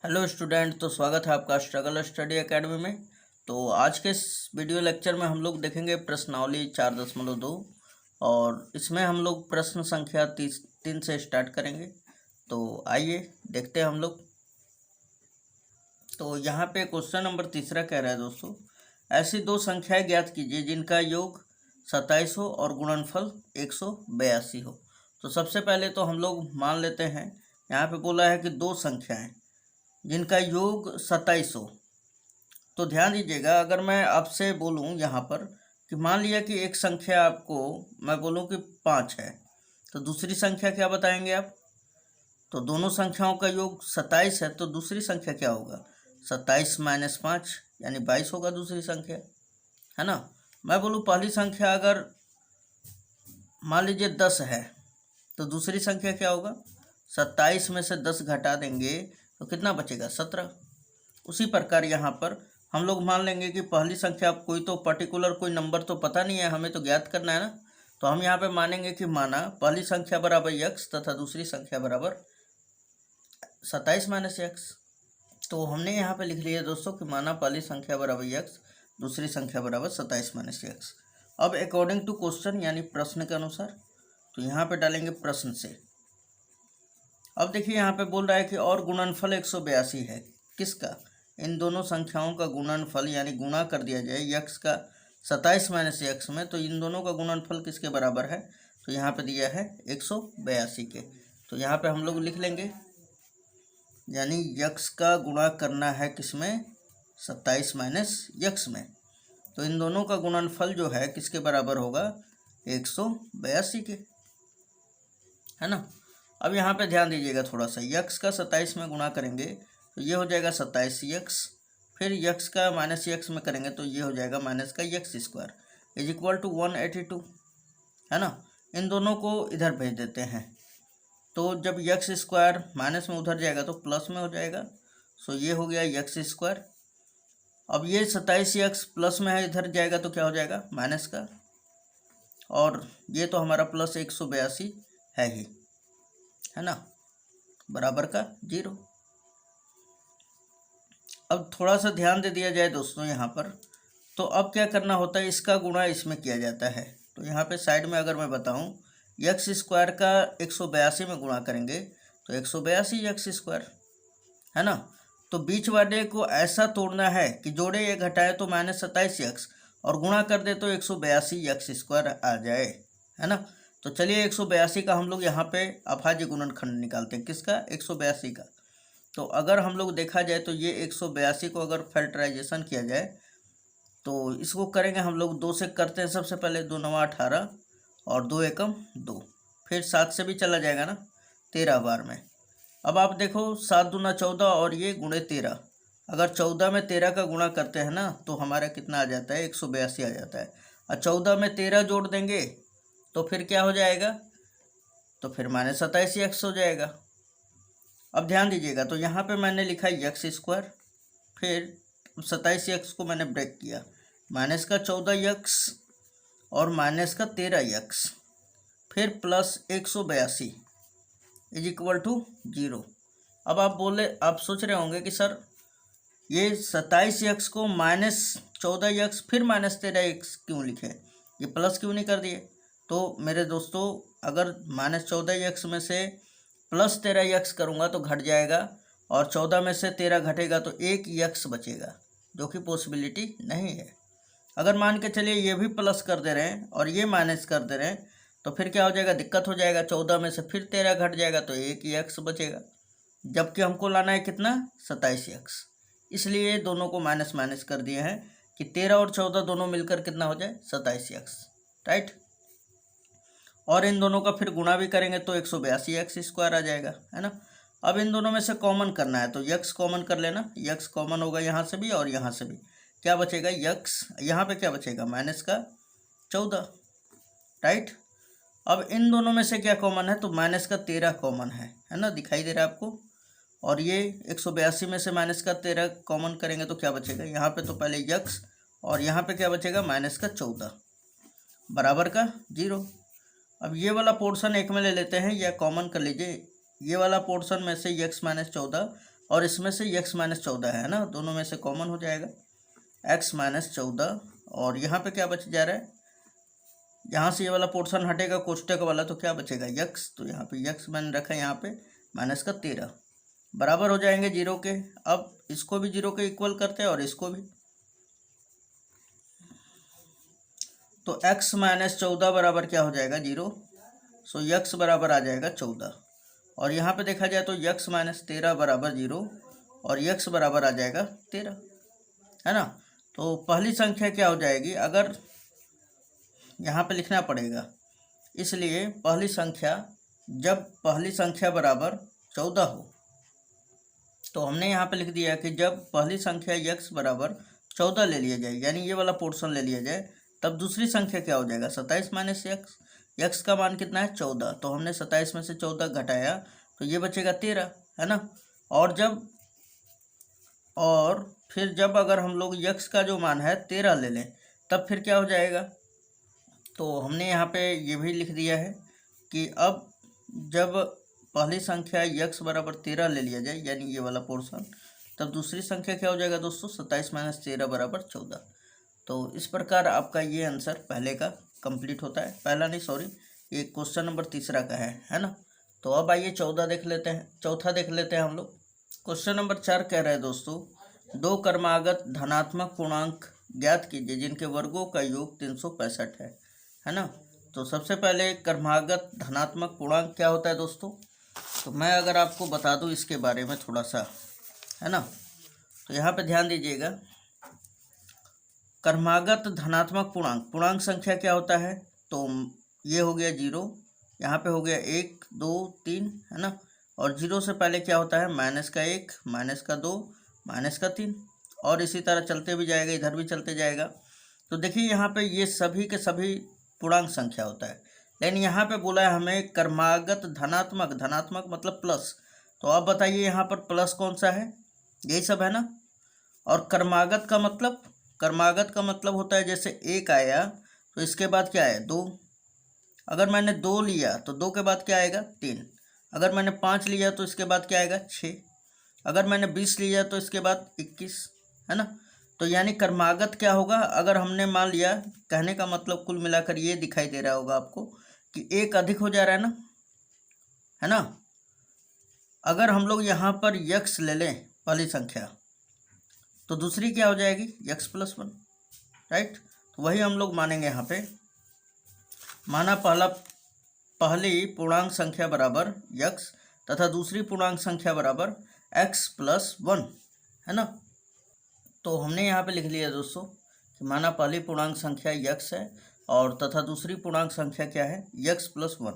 Hello student, तो स्वागत है आपका स्ट्रगल स्टडी एकेडमी में। तो आज के इस वीडियो लेक्चर में हम लोग देखेंगे प्रश्नावली 4.2 और इसमें हम लोग प्रश्न संख्या 3 से स्टार्ट करेंगे। तो आइए देखते हैं हम लोग। तो यहाँ पे क्वेश्चन नंबर 3 कह रहा है दोस्तों, ऐसी दो संख्याएं ज्ञात कीजिए जिनका योग 27 हो और गुणनफल 182 हो। तो सबसे पहले तो हम लोग मान लेते हैं, यहाँ पे बोला है कि दो संख्याएं जिनका योग 27 हो। तो ध्यान दीजिएगा, अगर मैं आपसे बोलूं यहाँ पर कि मान लिया कि एक संख्या आपको मैं बोलूं कि 5 है, तो दूसरी संख्या क्या बताएंगे आप? तो दोनों संख्याओं का योग 27 है, तो दूसरी संख्या क्या होगा? 27 - 5 यानी 22 होगा दूसरी संख्या, है ना। मैं बोलूँ पहली संख्या अगर मान लीजिए 10 है, तो दूसरी संख्या क्या होगा? 27 में से 10 घटा देंगे तो कितना बचेगा? 17। उसी प्रकार यहाँ पर हम लोग मान लेंगे कि पहली संख्या, कोई तो पर्टिकुलर कोई नंबर तो पता नहीं है, हमें तो ज्ञात करना है ना। तो हम यहाँ पे मानेंगे कि माना पहली संख्या बराबर x तथा दूसरी संख्या बराबर 27 - x। तो हमने यहाँ पे लिख लिया दोस्तों कि माना पहली संख्या बराबर x, दूसरी संख्या बराबर 27 - x। अब अकॉर्डिंग टू क्वेश्चन यानी प्रश्न के अनुसार, तो यहाँ पे डालेंगे प्रश्न से। अब देखिए यहाँ पे बोल रहा है कि और गुणनफल 182 है। किसका? इन दोनों संख्याओं का गुणनफल यानी गुणा कर दिया जाए x का 27 - x में, तो इन दोनों का गुणनफल किसके बराबर है? तो यहाँ पे दिया है 182 के। तो यहाँ पे हम लोग लिख लेंगे, यानी x का गुणा करना है किसमें? 27 - x में। तो इन दोनों का गुणनफल जो है किसके बराबर होगा? 182 के, है ना। अब यहाँ पे ध्यान दीजिएगा थोड़ा सा, x का 27 में गुणा करेंगे तो ये हो जाएगा 27x, फिर x का -x में करेंगे तो ये हो जाएगा -x² = 182, है ना। इन दोनों को इधर भेज देते हैं, तो जब x² माइनस में उधर जाएगा तो प्लस में हो जाएगा। सो ये हो गया x²। अब ये 27x प्लस में है, इधर जाएगा तो क्या हो जाएगा? माइनस का, और ये तो हमारा प्लस 182 है ही, है ना, बराबर का 0। अब थोड़ा सा ध्यान दे दिया जाए दोस्तों यहाँ पर, तो अब क्या करना होता है? इसका गुणा इसमें किया जाता है। तो यहाँ पे साइड में अगर मैं बताऊँ, x² का 182 में गुणा करेंगे तो 182 x², है ना। तो बीच वाले को ऐसा तोड़ना है कि जोड़े ये घटाए तो -27x और गुणा कर दे तो 182 x² आ जाए, है ना। तो चलिए 182 का हम लोग यहाँ पे अभाज्य गुणनखंड निकालते हैं। किसका? 182 का। तो अगर हम लोग देखा जाए तो ये 182 को अगर फैक्टराइजेशन किया जाए तो इसको करेंगे हम लोग 2 से करते हैं। सबसे पहले 2 9 18 और 2 एकम 2, फिर 7 से भी चला जाएगा ना 13 बार में। अब आप देखो 7 दूना 14 और ये गुणे 13, अगर 14 में 13 का गुणा करते हैं ना तो हमारा कितना आ जाता है? 182 आ जाता है। और 14 में 13 जोड़ देंगे तो फिर क्या हो जाएगा? तो फिर -27x हो जाएगा। अब ध्यान दीजिएगा, तो यहाँ पे मैंने लिखा x², फिर 27x को मैंने ब्रेक किया, -14x और -13x, फिर प्लस 182 = 0। अब आप सोच रहे होंगे कि सर ये 27x को -14x फिर -13x क्यों लिखे, ये प्लस क्यों नहीं कर दिए? तो मेरे दोस्तों, अगर -14x में से +13x करूँगा तो घट जाएगा, और 14 में से 13 घटेगा तो 1x बचेगा, जो कि पॉसिबिलिटी नहीं है। अगर मान के चलिए ये भी प्लस कर दे रहे हैं और ये माइनस कर दे रहे हैं तो फिर क्या हो जाएगा? दिक्कत हो जाएगा। 14 में से फिर 13 घट जाएगा तो 1x बचेगा, जबकि हमको लाना है कितना? 27x। इसलिए दोनों को माइनस माइनस कर दिए हैं कि 13 और 14 दोनों मिलकर कितना हो जाए? 27x, right. और इन दोनों का फिर गुणा भी करेंगे तो 182 x² आ जाएगा, है ना। अब इन दोनों में से कॉमन करना है तो x कॉमन कर लेना, x कॉमन होगा यहाँ से भी और यहाँ से भी। क्या बचेगा? x, यहाँ पे क्या बचेगा? -14, राइट। अब इन दोनों में से क्या कॉमन है? तो -13 कॉमन है ना, दिखाई दे रहा है आपको। और ये 182 में से -13 कॉमन करेंगे तो क्या बचेगा? यहाँ पे तो पहले x और यहाँ पे क्या बचेगा? -14 बराबर का 0। अब ये वाला पोर्शन एक में ले लेते हैं, या कॉमन कर लीजिए। ये वाला पोर्शन में से x - 14 और इसमें से x माइनस 14 है ना, दोनों में से कॉमन हो जाएगा x माइनस 14। और यहाँ पे क्या बच जा रहा है, यहाँ से ये वाला पोर्शन हटेगा कोष्टक वाला, तो क्या बचेगा x, तो यहाँ पे x मैंने रखा है, यहाँ पे माइनस का 13 बराबर हो जाएंगे 0 के। अब इसको भी 0 के इक्वल करते हैं और इसको भी, तो x माइनस 14 बराबर क्या हो जाएगा 0, सो x बराबर आ जाएगा 14। और यहाँ पे देखा जाए तो x माइनस 13 बराबर 0 और x बराबर आ जाएगा 13, है ना। तो पहली संख्या क्या हो जाएगी, अगर यहाँ पे लिखना पड़ेगा, इसलिए पहली संख्या, जब पहली संख्या बराबर 14 हो, तो हमने यहाँ पे लिख दिया कि जब पहली संख्या x बराबर 14 ले लिया जाए, यानी ये वाला पोर्शन ले लिया जाए, तब दूसरी संख्या क्या हो जाएगा 27 माइनस x का मान कितना है 14, तो हमने 27 में से 14 घटाया तो ये बचेगा 13, है ना। और फिर जब अगर हम लोग x का जो मान है 13 ले लें, तब फिर क्या हो जाएगा, तो हमने यहाँ पे ये भी लिख दिया है कि अब जब पहली संख्या x बराबर 13 ले लिया जाए, यानी ये वाला पोर्शन, तब दूसरी संख्या क्या हो जाएगा दोस्तों 27 माइनस 13 बराबर 14। तो इस प्रकार आपका ये आंसर पहले का कंप्लीट होता है, पहला नहीं सॉरी, ये क्वेश्चन नंबर तीसरा का है ना। तो अब आइए चौथा देख लेते हैं हम लोग। क्वेश्चन नंबर 4 कह रहे हैं दोस्तों, दो क्रमागत धनात्मक पूर्णांक ज्ञात कीजिए जिनके वर्गों का योग 365 है ना। तो सबसे पहले क्रमागत धनात्मक पूर्णांक क्या होता है दोस्तों, तो मैं अगर आपको बता दूं इसके बारे में थोड़ा सा, है ना। तो यहाँ पे ध्यान दीजिएगा, क्रमागत धनात्मक पूर्णांक संख्या क्या होता है, तो ये हो गया 0, यहाँ पे हो गया 1 2 3, है ना। और 0 से पहले क्या होता है माइनस का 1, माइनस का 2, माइनस का 3, और इसी तरह चलते भी जाएगा, इधर भी चलते जाएगा। तो देखिए यहाँ पे ये सभी के सभी पूर्णांक संख्या होता है, लेकिन यहाँ पे बोला है हमें क्रमागत धनात्मक मतलब प्लस। तो आप बताइए यहाँ पर प्लस कौन सा है, यही सब है ना। और क्रमागत का मतलब होता है जैसे 1 आया तो इसके बाद क्या है 2, अगर मैंने 2 लिया तो 2 के बाद क्या आएगा 3, अगर मैंने 5 लिया तो इसके बाद क्या आएगा 6, अगर मैंने 20 लिया तो इसके बाद 21, है ना। तो यानी क्रमागत क्या होगा, अगर हमने मान लिया, कहने का मतलब कुल मिलाकर ये दिखाई दे रहा होगा आपको कि एक अधिक हो जा रहा है ना, है ना। अगर हम लोग यहाँ पर x ले लें पहली संख्या, तो दूसरी क्या हो जाएगी x प्लस 1, राइट। तो वही हम लोग मानेंगे यहाँ पे, माना पहली पूर्णांक संख्या बराबर x तथा दूसरी पूर्णांक संख्या बराबर x प्लस 1, है ना। तो हमने यहाँ पे लिख लिया दोस्तों कि माना पहली पूर्णांक संख्या x है और तथा दूसरी पूर्णांक संख्या क्या है x प्लस 1,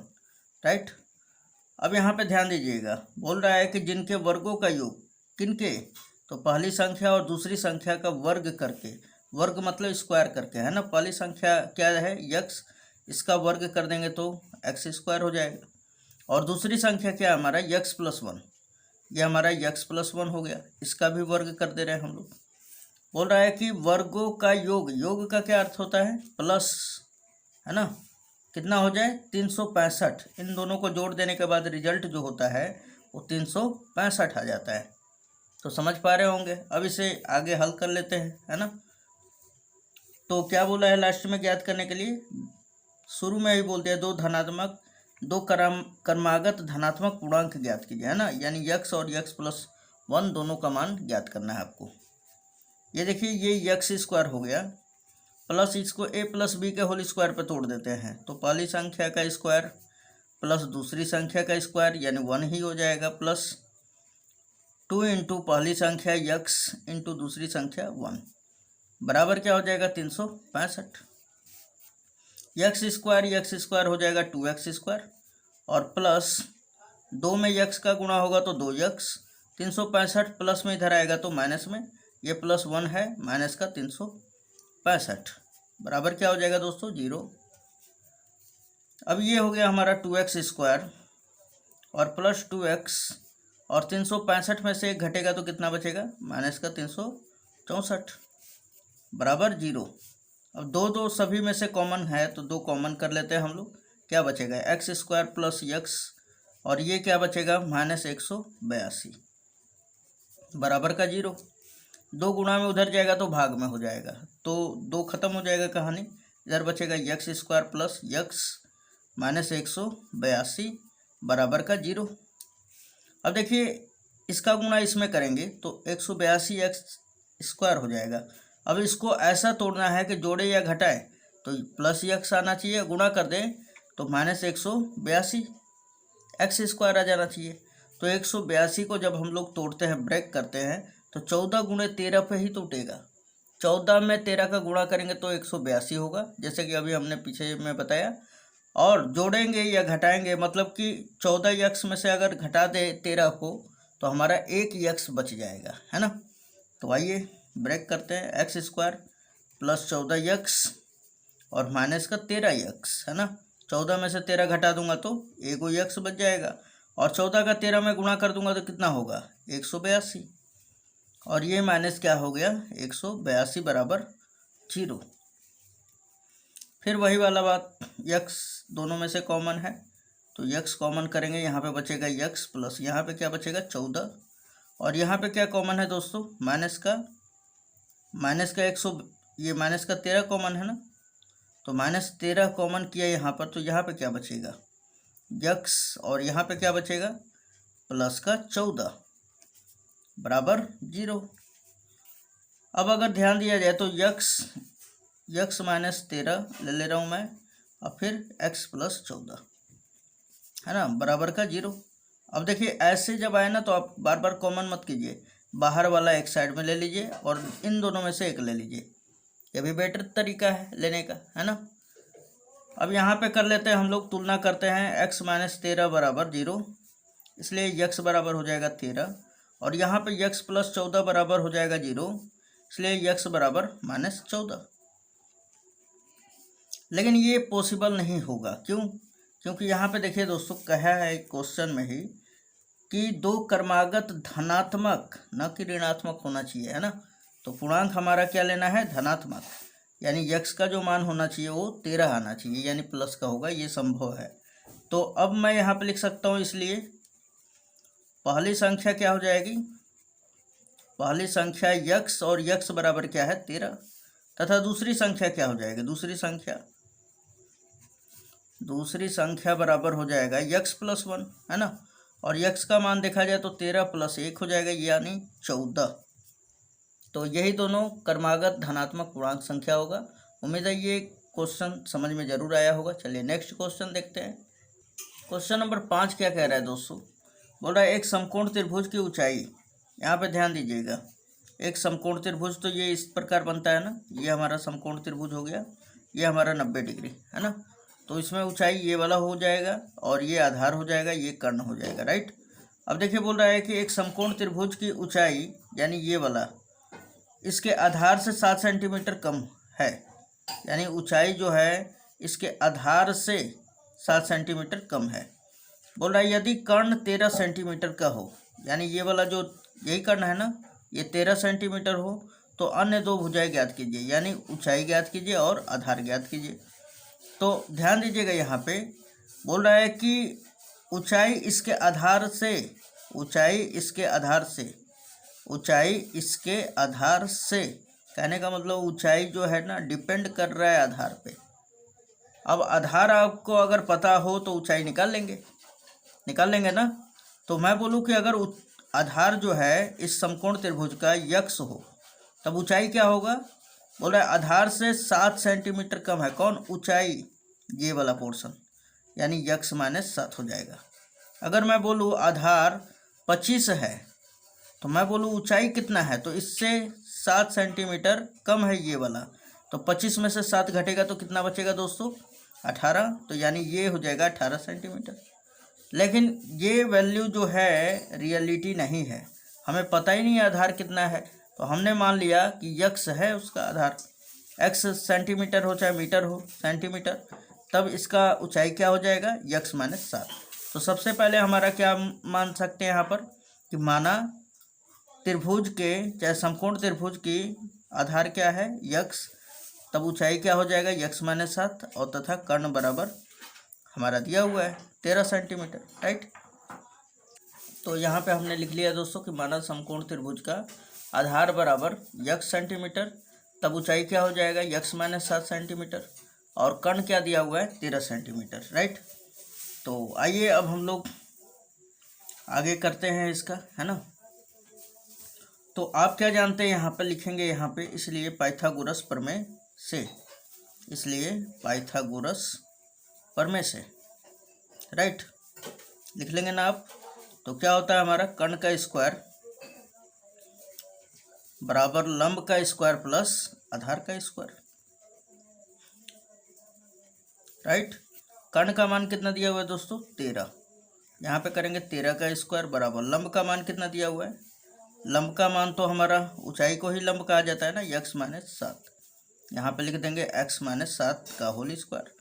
राइट। अब यहाँ पे ध्यान दीजिएगा, बोल रहा है कि जिनके वर्गों का योग, किनके, तो पहली संख्या और दूसरी संख्या का वर्ग करके, वर्ग मतलब स्क्वायर करके, है ना। पहली संख्या क्या है x, इसका वर्ग कर देंगे तो x स्क्वायर हो जाएगा, और दूसरी संख्या क्या है हमारा x प्लस 1, ये हमारा x प्लस 1 हो गया, इसका भी वर्ग कर दे रहे हैं हम लोग। बोल रहा है कि वर्गों का योग का क्या अर्थ होता है प्लस, है ना। कितना हो जाए 365, इन दोनों को जोड़ देने के बाद रिजल्ट जो होता है वो 365 आ जाता है। तो समझ पा रहे होंगे। अब इसे आगे हल कर लेते हैं, है ना। तो क्या बोला है लास्ट में ज्ञात करने के लिए, शुरू में ही बोलते हैं दो क्रमागत धनात्मक पूर्णांक ज्ञात कीजिए, है ना। यानी x और x प्लस 1 दोनों का मान ज्ञात करना है आपको। ये देखिए ये x स्क्वायर हो गया, प्लस इसको a प्लस बी के होल स्क्वायर पे तोड़ देते हैं, तो पहली संख्या का स्क्वायर प्लस दूसरी संख्या का स्क्वायर यानी 1 ही हो जाएगा, प्लस 2 इंटू पहली संख्या x इंटू दूसरी संख्या 1 बराबर क्या हो जाएगा 365। x स्क्वायर हो जाएगा 2x स्क्वायर, और प्लस 2 में x का गुणा होगा तो 2x, 365 प्लस में इधर आएगा तो माइनस में, ये प्लस 1 है, माइनस का 365 बराबर क्या हो जाएगा दोस्तों 0। अब ये हो गया हमारा 2x स्क्वायर और प्लस 2x, और 365 में से 1 घटेगा तो कितना बचेगा माइनस का 364 बराबर 0। अब दो सभी में से कॉमन है तो 2 कॉमन कर लेते हैं हम लोग, क्या बचेगा x स्क्वायर प्लस x, और ये क्या बचेगा माइनस 182। बराबर का 0। 2 गुणा में उधर जाएगा तो भाग में हो जाएगा, तो 2 खत्म हो जाएगा कहानी। इधर बचेगा x square plus x minus 182 बराबर का 0। अब देखिए इसका गुणा इसमें करेंगे तो 182 एक्स स्क्वायर हो जाएगा। अब इसको ऐसा तोड़ना है कि जोड़े या घटाए, तो प्लस यक्स आना चाहिए, गुणा कर दें तो माइनस 182 एक्स स्क्वायर आ जाना चाहिए। तो 182 को जब हम लोग तोड़ते हैं, ब्रेक करते हैं, तो 14 गुणे 13 पे ही टूटेगा। 14 में 13 का गुणा करेंगे तो 182 होगा, जैसे कि अभी हमने पीछे में बताया। और जोड़ेंगे या घटाएंगे, मतलब कि 14 यक्स में से अगर घटा दे 13 को तो हमारा 1 यक्स बच जाएगा, है ना। तो आइए ब्रेक करते हैं, एक्स स्क्वायर प्लस 14 यक्स और माइनस का 13 यक्स, है ना। 14 में से 13 घटा दूंगा तो 1 यक्स बच जाएगा, और 14 का 13 में गुणा कर दूंगा तो कितना होगा 182, और ये माइनस क्या हो गया 182 बराबर 0। फिर वही वाला बात, यक्स दोनों में से कॉमन है तो यक्स कॉमन करेंगे, यहाँ पे बचेगा यक्स प्लस यहाँ पे क्या बचेगा 14, और यहाँ पे क्या कॉमन है दोस्तों माइनस का 100, ये माइनस का 13 कॉमन है ना, तो माइनस 13 कॉमन किया यहाँ पर, तो यहाँ पे क्या बचेगा यक्स, और यहाँ पे क्या बचेगा प्लस का 14 बराबर 0। अब अगर ध्यान दिया जाए तो यक्स माइनस 13 ले रहा हूँ मैं, और फिर एक्स प्लस 14, है ना, बराबर का 0। अब देखिए ऐसे जब आए ना तो आप बार बार कॉमन मत कीजिए, बाहर वाला एक साइड में ले लीजिए और इन दोनों में से एक ले लीजिए, ये भी बेटर तरीका है लेने का, है ना। अब यहाँ पे कर लेते हैं हम लोग, तुलना करते हैं, एक्स माइनस 13 बराबर 0, इसलिए यक्स बराबर हो जाएगा 13, और यहाँ पे यक्स प्लस 14 बराबर हो जाएगा 0, इसलिए यक्स बराबर माइनस 14। लेकिन ये पॉसिबल नहीं होगा, क्यों? क्योंकि यहाँ पे देखिए दोस्तों कहा है क्वेश्चन में ही कि 2 क्रमागत धनात्मक न कि ऋणात्मक होना चाहिए, है ना। तो पूर्णांक हमारा क्या लेना है धनात्मक, यानी यक्स का जो मान होना चाहिए वो 13 आना चाहिए, यानी प्लस का होगा, ये संभव है। तो अब मैं यहाँ पे लिख सकता हूँ, इसलिए पहली संख्या क्या हो जाएगी, पहली संख्या यक्स, और यक्स बराबर क्या है 13, तथा दूसरी संख्या क्या हो जाएगी, दूसरी संख्या बराबर हो जाएगा यक्स प्लस 1, है ना। और यक्स का मान देखा जाए तो 13 प्लस 1 हो जाएगा, यानी 14। तो यही दोनों क्रमागत धनात्मक पूर्णांक संख्या होगा। उम्मीद है ये क्वेश्चन समझ में जरूर आया होगा। चलिए नेक्स्ट क्वेश्चन देखते हैं। क्वेश्चन नंबर 5 क्या कह रहा है दोस्तों, बोल रहा है एक समकोण त्रिभुज की ऊंचाई, यहाँ पे ध्यान दीजिएगा, एक समकोण त्रिभुज तो ये इस प्रकार बनता है ना, ये हमारा समकोण त्रिभुज हो गया, ये हमारा 90 डिग्री, है ना। तो इसमें ऊंचाई ये वाला हो जाएगा, और ये आधार हो जाएगा, ये कर्ण हो जाएगा, राइट। अब देखिए बोल रहा है कि एक समकोण त्रिभुज की ऊंचाई, यानी ये वाला, इसके आधार से 7 सेंटीमीटर कम है, यानी ऊंचाई जो है इसके आधार से 7 सेंटीमीटर कम है। बोल रहा है यदि कर्ण 13 सेंटीमीटर का हो, यानी ये वाला जो यही कर्ण है ना, ये 13 सेंटीमीटर हो, तो अन्य 2 भुजाएं ज्ञात कीजिए, यानी ऊंचाई ज्ञात कीजिए और आधार ज्ञात कीजिए। तो ध्यान दीजिएगा, यहाँ पे बोल रहा है कि ऊंचाई इसके आधार से, कहने का मतलब ऊंचाई जो है ना डिपेंड कर रहा है आधार पे। अब आधार आपको अगर पता हो तो ऊंचाई निकाल लेंगे ना। तो मैं बोलूँ कि अगर आधार जो है इस समकोण त्रिभुज का यक्स हो, तब ऊंचाई क्या होगा, बोल रहा है आधार से 7 सेंटीमीटर कम है, कौन ऊंचाई, ये वाला पोर्शन, यानी यक्स माइनस 7 हो जाएगा। अगर मैं बोलूँ आधार 25 है, तो मैं बोलूँ ऊंचाई कितना है, तो इससे 7 सेंटीमीटर कम है ये वाला, तो 25 में से 7 घटेगा तो कितना बचेगा दोस्तों 18, तो यानी ये हो जाएगा 18 सेंटीमीटर। लेकिन ये वैल्यू जो है रियलिटी नहीं है, हमें पता ही नहीं है आधार कितना है, तो हमने मान लिया कि यक्स है उसका आधार, एक्स सेंटीमीटर हो चाहे मीटर हो सेंटीमीटर, तब इसका ऊंचाई क्या हो जाएगा यक्स माइनस 7। तो सबसे पहले हमारा क्या मान सकते हैं यहाँ पर कि माना त्रिभुज के, चाहे समकोण त्रिभुज की आधार क्या है यक्स, तब ऊंचाई क्या हो जाएगा यक्स माइनस 7, और तथा कर्ण बराबर हमारा दिया हुआ है 13 सेंटीमीटर, राइट। तो यहाँ पे हमने लिख लिया दोस्तों कि माना समकोण त्रिभुज का आधार बराबर यक्स सेंटीमीटर, तब ऊंचाई क्या हो जाएगा यक्स माइनस 7 सेंटीमीटर, और कर्ण क्या दिया हुआ है 13 सेंटीमीटर, राइट। तो आइए अब हम लोग आगे करते हैं इसका, है ना। तो आप क्या जानते हैं यहाँ पर लिखेंगे यहाँ पे, इसलिए पाइथागोरस प्रमेय से, इसलिए पाइथागोरस प्रमेय से, राइट, लिख लेंगे ना आप। तो क्या होता है हमारा कर्ण का स्क्वायर बराबर लंब का स्क्वायर प्लस आधार का स्क्वायर, राइट। कर्ण का मान कितना दिया हुआ है दोस्तों 13, यहाँ पे करेंगे 13 का स्क्वायर बराबर लंब का मान कितना दिया हुआ है, लंब का मान तो हमारा ऊंचाई को ही लंब कहा जाता है ना, यक्स माइनस 7, यहाँ पे लिख देंगे एक्स माइनस 7 का होल स्क्वायर,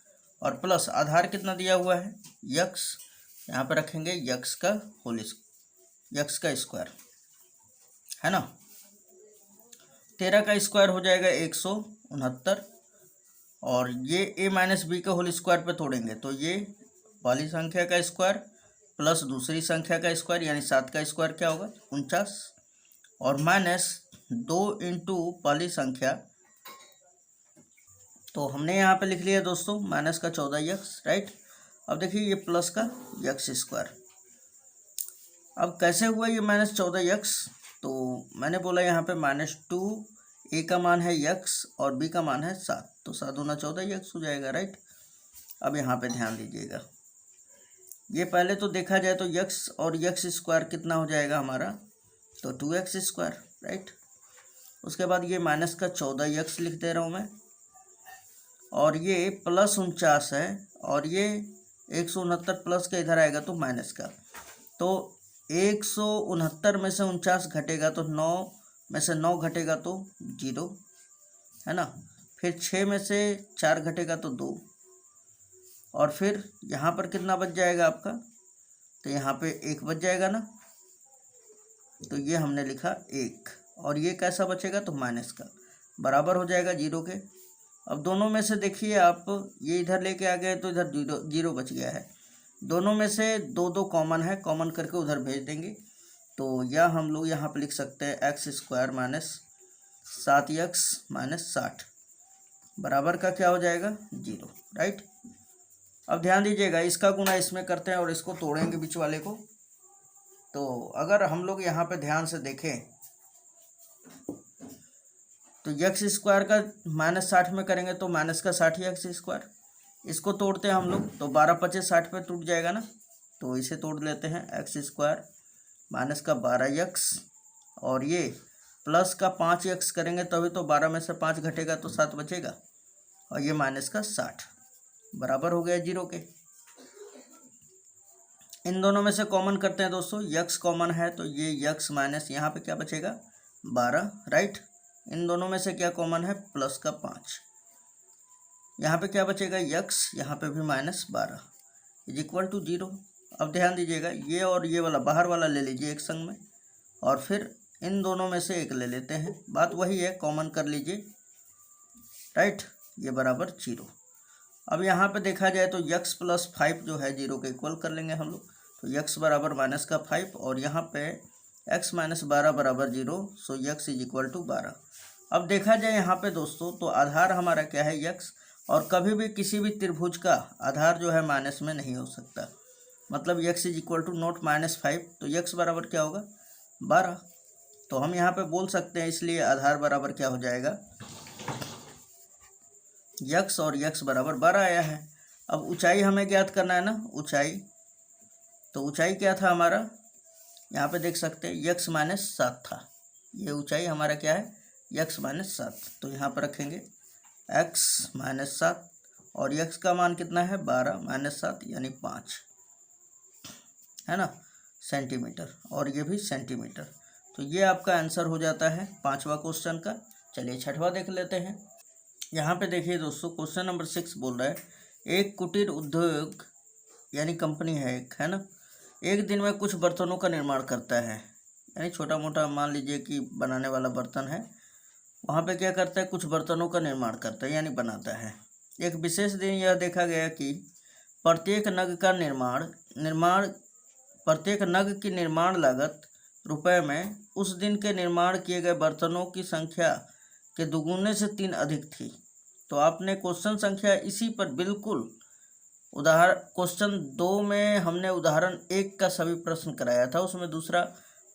और प्लस आधार कितना दिया हुआ है यक्स, यहाँ पे रखेंगे यक्स का होल यक्स का स्क्वायर, है ना। 13 का स्क्वायर हो जाएगा 169, और ये ए माइनस बी का होल स्क्वायर पे तोड़ेंगे तो ये पहली संख्या का स्क्वायर प्लस दूसरी संख्या का स्क्वायर यानी 7 का स्क्वायर क्या होगा 49, और माइनस 2 इंटू पहली संख्या, तो हमने यहाँ पे लिख लिया दोस्तों माइनस का 14 यक्स, राइट। अब देखिए ये प्लस का यक्स स्क्वायर, अब कैसे हुआ ये माइनस 14 यक्स, तो मैंने बोला यहाँ पे -2, ए का मान है यक्स और बी का मान है 7, तो 7 दूना 14 यक्स हो जाएगा, राइट। अब यहाँ पे ध्यान दीजिएगा, ये पहले तो देखा जाए तो यक्स और यक्स स्क्वायर कितना हो जाएगा हमारा, तो 2x स्क्वायर, राइट। उसके बाद ये माइनस का 14 यक्स लिख दे रहा हूँ मैं, और ये प्लस 49 है, और ये 169 प्लस का इधर आएगा तो माइनस का, तो 169 में से 49 घटेगा तो 9 में से 9 घटेगा तो 0, है ना। फिर 6 में से 4 घटेगा तो 2, और फिर यहाँ पर कितना बच जाएगा आपका, तो यहाँ पे 1 बच जाएगा ना, तो ये हमने लिखा 1, और ये कैसा बचेगा तो माइनस का, बराबर हो जाएगा 0 के। अब दोनों में से देखिए आप, ये इधर लेके आ गए तो इधर 0 बच गया है, दोनों में से 2 कॉमन है, कॉमन करके उधर भेज देंगे, तो या हम लोग यहाँ पे लिख सकते हैं x square minus 7x minus 60 बराबर का क्या हो जाएगा 0, राइट। अब ध्यान दीजिएगा, इसका गुणा इसमें करते हैं और इसको तोड़ेंगे बीच वाले को, तो अगर हम लोग यहाँ पे ध्यान से देखें तो यक्स स्क्वायर का -60 में करेंगे तो माइनस का 60 यक्स स्क्वायर, इसको तोड़ते हैं हम लोग तो 12 25 60 पे टूट जाएगा ना, तो इसे तोड़ लेते हैं एक्स स्क्वायर माइनस का 12 यक्स, और ये प्लस का 5 यक्स करेंगे तभी तो 12 में से 5 घटेगा तो 7 बचेगा, और ये माइनस का 60 बराबर हो गया 0 के। इन दोनों में से कॉमन करते हैं दोस्तों, यक्स कॉमन है तो ये यक्स माइनस यहाँ पे क्या बचेगा 12, राइट। इन दोनों में से क्या कॉमन है प्लस का 5, यहाँ पे क्या बचेगा यक्स, यहाँ पे भी -12 इज इक्वल टू 0। अब ध्यान दीजिएगा, ये और ये वाला बाहर वाला ले लीजिए एक संग में, और फिर इन दोनों में से एक ले लेते हैं, बात वही है, कॉमन कर लीजिए, राइट, ये बराबर 0। अब यहाँ पे देखा जाए तो यक्स प्लस 5 जो है 0 के इक्वल कर लेंगे हम लोग, तो यक्स बराबर माइनस का 5, और यहाँ पे एक्स माइनस 12 बराबर 0, सो यक्स इज इक्वल टू 12। अब देखा जाए यहाँ पे दोस्तों तो आधार हमारा क्या है यक्स, और कभी भी किसी भी त्रिभुज का आधार जो है माइनस में नहीं हो सकता, मतलब x is equal to not -5, तो यक्स बराबर क्या होगा 12, तो हम यहाँ पे बोल सकते हैं, इसलिए आधार बराबर क्या हो जाएगा यक्स, और यक्स बराबर 12 आया है। अब ऊंचाई हमें ज्ञात करना है ना, ऊंचाई, तो ऊंचाई क्या था हमारा, यहाँ पे देख सकते हैं यक्स -7 था, ये ऊंचाई हमारा क्या है यक्स -7, तो यहाँ पर रखेंगे एक्स -7, और यक्स का मान कितना है 12 -7 यानी 5, है ना, सेंटीमीटर, और ये भी सेंटीमीटर, तो ये आपका आंसर हो जाता है 5वां क्वेश्चन का। चलिए 6वां देख लेते हैं। यहाँ पे देखिए दोस्तों, क्वेश्चन नंबर 6 बोल रहा है, एक कुटीर उद्योग यानी कंपनी है एक, है ना, एक दिन में कुछ बर्तनों का निर्माण करता है, यानी छोटा मोटा मान लीजिए कि बनाने वाला बर्तन है, वहाँ पे क्या करता है कुछ बर्तनों का निर्माण करता है यानी बनाता है। एक विशेष दिन यह देखा गया कि प्रत्येक नग का निर्माण प्रत्येक नग की निर्माण लागत रुपए में उस दिन के निर्माण किए गए बर्तनों की संख्या के दुगुने से 3 अधिक थी। तो आपने क्वेश्चन संख्या इसी पर बिल्कुल उदाहरण क्वेश्चन 2 में हमने उदाहरण 1 का सभी प्रश्न कराया था, उसमें दूसरा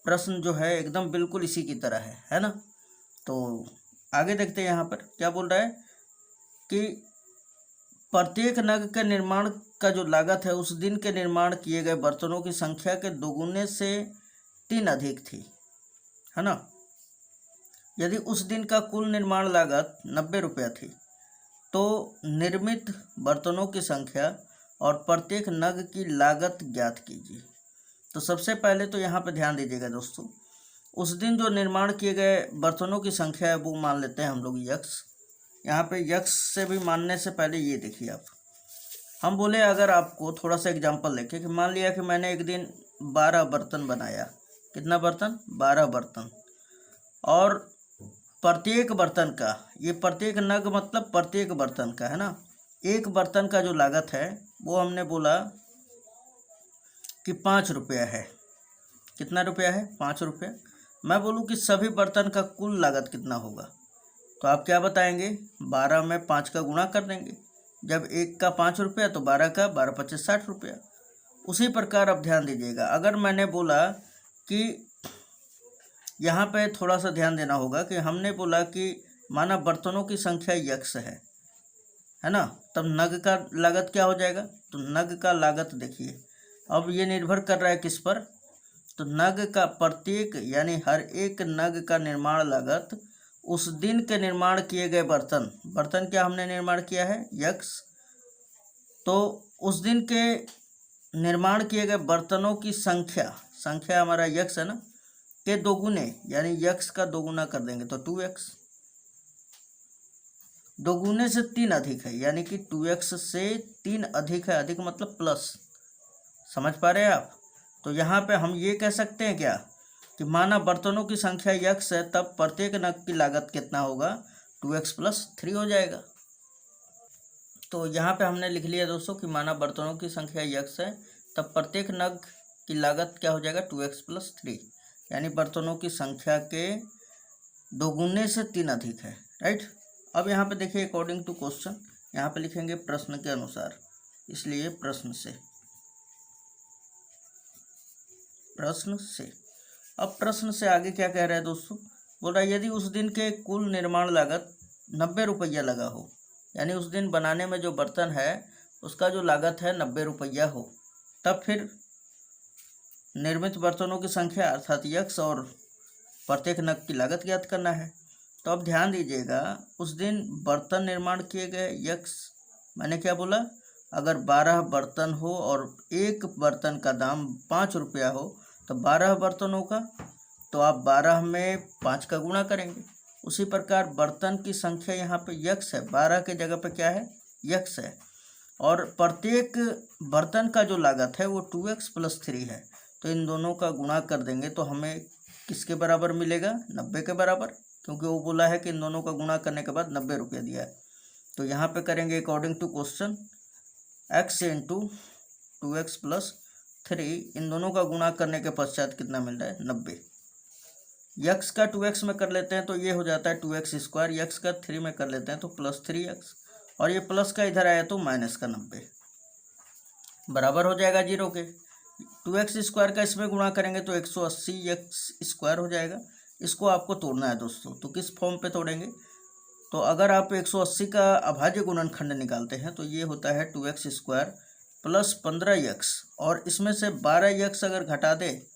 प्रश्न जो है एकदम बिल्कुल इसी की तरह है ना। तो आगे देखते हैं यहाँ पर क्या बोल रहा है कि प्रत्येक नग के निर्माण का जो लागत है उस दिन के निर्माण किए गए बर्तनों की संख्या के दोगुने से 3 अधिक थी, है ना। यदि उस दिन का कुल निर्माण लागत 90 रुपया थी तो निर्मित बर्तनों की संख्या और प्रत्येक नग की लागत ज्ञात कीजिए। तो सबसे पहले तो यहाँ पे ध्यान दीजिएगा दोस्तों, उस दिन जो निर्माण किए गए बर्तनों की संख्या है वो मान लेते हैं हम लोग यक्स। यहाँ पे यक्स से भी मानने से पहले ये देखिए आप, हम बोले अगर आपको थोड़ा सा एग्जांपल लेके कि मान लिया कि मैंने एक दिन 12 बर्तन बनाया। कितना बर्तन? 12 बर्तन। और प्रत्येक बर्तन का, ये प्रत्येक नग मतलब प्रत्येक बर्तन का, है ना। एक बर्तन का जो लागत है वो हमने बोला कि 5 रुपया है। कितना रुपया है? 5 रुपया। मैं बोलूँ कि सभी बर्तन का कुल लागत कितना होगा, तो आप क्या बताएंगे? 12 में 5 का गुणा कर देंगे। जब एक का 5 रुपया तो 12 का 12 पच्चीस 60 रुपया। उसी प्रकार अब ध्यान दीजिएगा, अगर मैंने बोला कि यहाँ पे थोड़ा सा ध्यान देना होगा कि हमने बोला कि माना बर्तनों की संख्या यक्स है ना, तब नग का लागत क्या हो जाएगा? तो नग का लागत देखिए, अब ये निर्भर कर रहा है किस पर? तो नग का प्रत्येक यानी हर एक नग का निर्माण लागत उस दिन के निर्माण किए गए बर्तन क्या हमने निर्माण किया है? यक्स। तो उस दिन के निर्माण किए गए बर्तनों की संख्या हमारा यक्स है ना, के दोगुने यानी यक्स का दोगुना कर देंगे तो 2x। दोगुने से 3 अधिक है यानी कि 2x से 3 अधिक है, अधिक मतलब प्लस। समझ पा रहे हैं आप? तो यहाँ पे हम ये कह सकते हैं क्या कि माना बर्तनों की संख्या यक्स है, तब प्रत्येक नग की लागत कितना होगा? 2x + 3 हो जाएगा। तो यहाँ पे हमने लिख लिया दोस्तों कि माना बर्तनों की संख्या यक्स है, तब प्रत्येक नग की लागत क्या हो जाएगा? 2x + 3, यानी बर्तनों की संख्या के दोगुने से 3 अधिक है, राइट। अब यहाँ पे देखिए अकॉर्डिंग टू क्वेश्चन, यहाँ पे लिखेंगे प्रश्न के अनुसार, इसलिए प्रश्न से। अब प्रश्न से आगे क्या कह रहा है दोस्तों? बोल रहा है यदि उस दिन के कुल निर्माण लागत 90 रुपया लगा हो, यानी उस दिन बनाने में जो बर्तन है उसका जो लागत है 90 रुपया हो, तब फिर निर्मित बर्तनों की संख्या अर्थात यक्स और प्रत्येक नग की लागत ज्ञात करना है। तो अब ध्यान दीजिएगा, उस दिन बर्तन निर्माण किए गए यक्स, मैंने क्या बोला? अगर 12 बर्तन हो और एक बर्तन का दाम 5 रुपया हो तो 12 बर्तनों का, तो आप 12 में 5 का गुणा करेंगे। उसी प्रकार बर्तन की संख्या यहाँ पे यक्स है, 12 के जगह पे क्या है? यक्स है। और प्रत्येक बर्तन का जो लागत है वो 2x + 3 है। तो इन दोनों का गुणा कर देंगे तो हमें किसके बराबर मिलेगा? 90 के बराबर, क्योंकि वो बोला है कि इन दोनों का गुणा करने के बाद 90 रुपया दिया है। तो यहाँ पे करेंगे according to question, x × 2x + 3, इन दोनों का गुणा करने के पश्चात कितना मिल रहा है? 90। यक्स का 2x में कर लेते हैं तो ये हो जाता है 2x², यक्स का 3 में कर लेते हैं तो +3x, और ये प्लस का इधर आया तो माइनस का 90 बराबर हो जाएगा 0 के। 2x² का इसमें गुणा करेंगे तो 180x² हो जाएगा। इसको आपको तोड़ना है दोस्तों, तो किस फॉर्म पे तोड़ेंगे? तो अगर आप 180 का अभाज्य गुणनखंड निकालते हैं तो ये होता है 2x² + 15x, और इसमें से 12x अगर घटा दे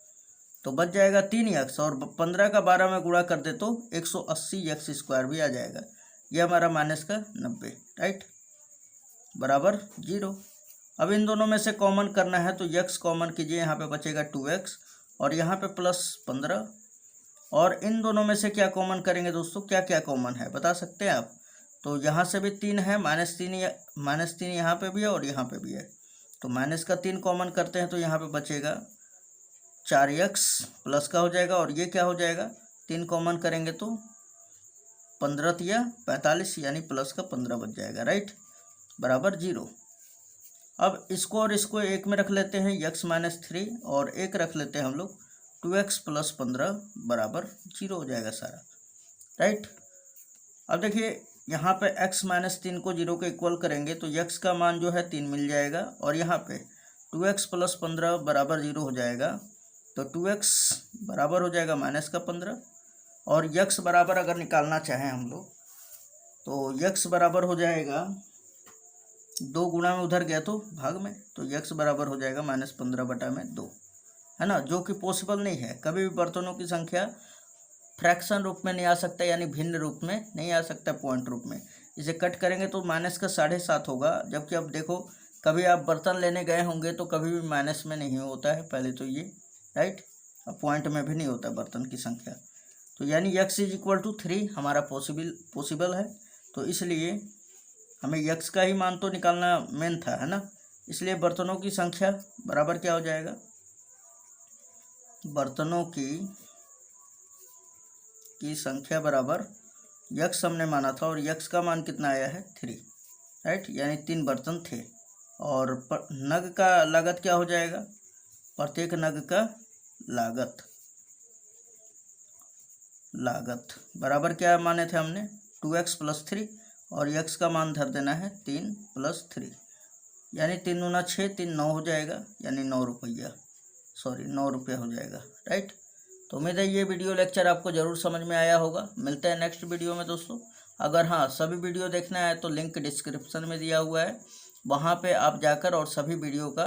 तो बच जाएगा 3x, और 15 का 12 में गुणा कर दे तो 180x² भी आ जाएगा। ये हमारा माइनस का 90, राइट, बराबर 0। अब इन दोनों में से कॉमन करना है तो यक्स कॉमन कीजिए, यहाँ पे बचेगा 2x और यहाँ पे +15, और इन दोनों में से क्या कॉमन करेंगे दोस्तों? क्या क्या कॉमन है बता सकते हैं आप? तो यहाँ से भी 3 है, -3 यहाँ पे भी है और यहाँ पे भी है, तो माइनस का 3 कॉमन करते हैं तो यहाँ पे बचेगा 4x प्लस का हो जाएगा, और ये क्या हो जाएगा? 3 कॉमन करेंगे तो 15 या 45 यानी प्लस का 15 बच जाएगा, राइट, बराबर 0। अब इसको और इसको एक में रख लेते हैं, x-3 और एक रख लेते हैं हम लोग 2x + 15 बराबर 0 हो जाएगा सारा, राइट। अब देखिए यहाँ पे x-3 को 0 के इक्वल करेंगे तो x का मान जो है 3 मिल जाएगा और यहाँ पे 2x + 15 बराबर 0 हो जाएगा, तो 2x बराबर हो जाएगा -15 और x बराबर अगर निकालना चाहें हम लोग तो x बराबर हो जाएगा 2 गुणा में उधर गया तो भाग में, तो x बराबर हो जाएगा -15/2, है ना, जो कि पॉसिबल नहीं है। कभी भी बर्तनों की संख्या फ्रैक्शन रूप में नहीं आ सकता, यानी भिन्न रूप में नहीं आ सकता, पॉइंट रूप में। इसे कट करेंगे तो -7.5 होगा, जबकि अब देखो कभी आप बर्तन लेने गए होंगे तो कभी भी माइनस में नहीं होता है पहले तो ये, राइट। अब पॉइंट में भी नहीं होता बर्तन की संख्या, तो यानी x = 3 हमारा पॉसिबल है। तो इसलिए हमें x का ही मान तो निकालना मेन था, है ना। इसलिए बर्तनों की संख्या बराबर क्या हो जाएगा, बर्तनों की संख्या बराबर x हमने माना था और x का मान कितना आया है 3, राइट, यानी 3 बर्तन थे। और नग का लागत क्या हो जाएगा, प्रत्येक नग का लागत बराबर क्या माने थे हमने 2x + 3 और x का मान धर देना है 3 + 3, यानी 3 दूना 6, 3 9 हो जाएगा, यानी 9 रुपया हो जाएगा, राइट। तो उम्मीद है ये वीडियो लेक्चर आपको ज़रूर समझ में आया होगा। मिलते हैं नेक्स्ट वीडियो में दोस्तों। अगर हाँ सभी वीडियो देखना है तो लिंक डिस्क्रिप्शन में दिया हुआ है, वहाँ पे आप जाकर और सभी वीडियो का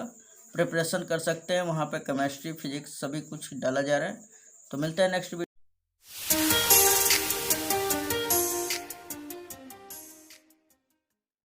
प्रिपरेशन कर सकते हैं। वहाँ पे केमिस्ट्री, फिजिक्स सभी कुछ डाला जा रहा है। तो मिलते हैं नेक्स्ट वीडियो।